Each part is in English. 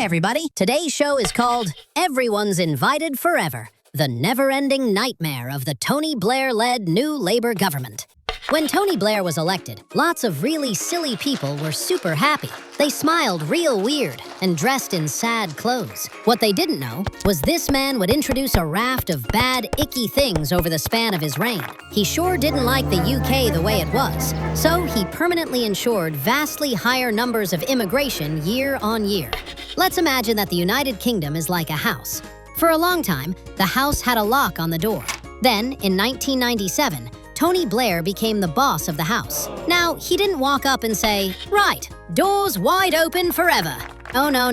everybody. Today's show is called Everyone's Invited Forever, the never-ending nightmare of the Tony Blair-led new Labour government. When Tony Blair was elected, lots of really silly people were super happy. They smiled real weird and dressed in sad clothes. What they didn't know was this man would introduce a raft of bad, icky things over the span of his reign. He sure didn't like the UK the way it was, so he permanently ensured vastly higher numbers of immigration year on year. Let's imagine that the United Kingdom is like a house. For a long time, the house had a lock on the door. Then, in 1997, Tony Blair became the boss of the house. Now, he didn't walk up and say, "Right, doors wide open forever." Oh, no.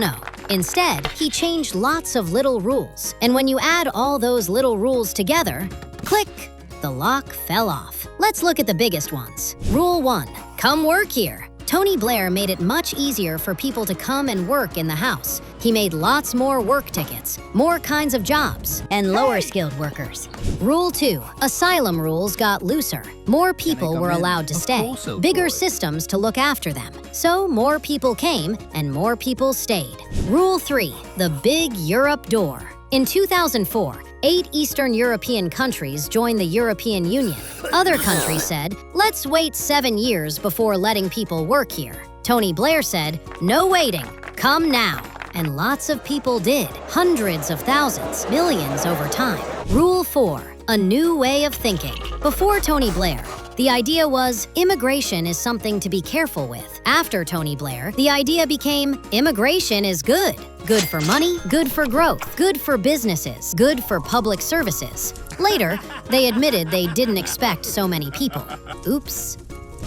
Instead, he changed lots of little rules. And when you add all those little rules together, click, the lock fell off. Let's look at the biggest ones. Rule 1, come work here. Tony Blair made it much easier for people to come and work in the house. He made lots more work tickets, more kinds of jobs, and lower-skilled workers. Rule 2, asylum rules got looser. More people were allowed to stay, bigger systems to look after them. So more people came and more people stayed. Rule 3, the big Europe door. In 2004, 8 Eastern European countries joined the European Union. Other countries said, let's wait 7 years before letting people work here. Tony Blair said, no waiting, come now. And lots of people did, hundreds of thousands, millions over time. Rule 4, a new way of thinking. Before Tony Blair, the idea was immigration is something to be careful with. After Tony Blair, the idea became immigration is good. Good for money, good for growth, good for businesses, good for public services. Later, they admitted they didn't expect so many people. Oops.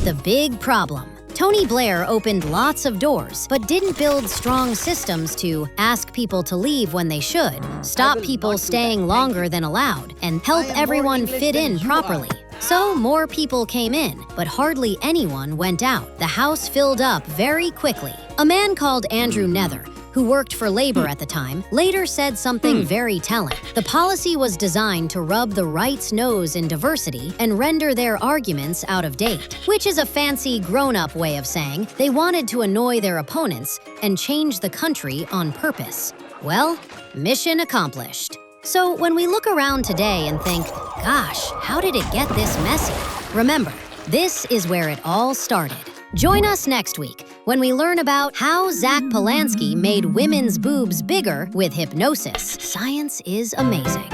The big problem. Tony Blair opened lots of doors, but didn't build strong systems to ask people to leave when they should, stop people staying longer than allowed, and help everyone fit in properly. So more people came in, but hardly anyone went out. The house filled up very quickly. A man called Andrew Nether, who worked for Labour at the time, later said something very telling. The policy was designed to rub the right's nose in diversity and render their arguments out of date, which is a fancy grown-up way of saying they wanted to annoy their opponents and change the country on purpose. Well, mission accomplished. So when we look around today and think, gosh, how did it get this messy? Remember, this is where it all started. Join us next week when we learn about how Zach Polanski made women's boobs bigger with hypnosis. Science is amazing.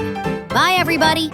Bye, everybody.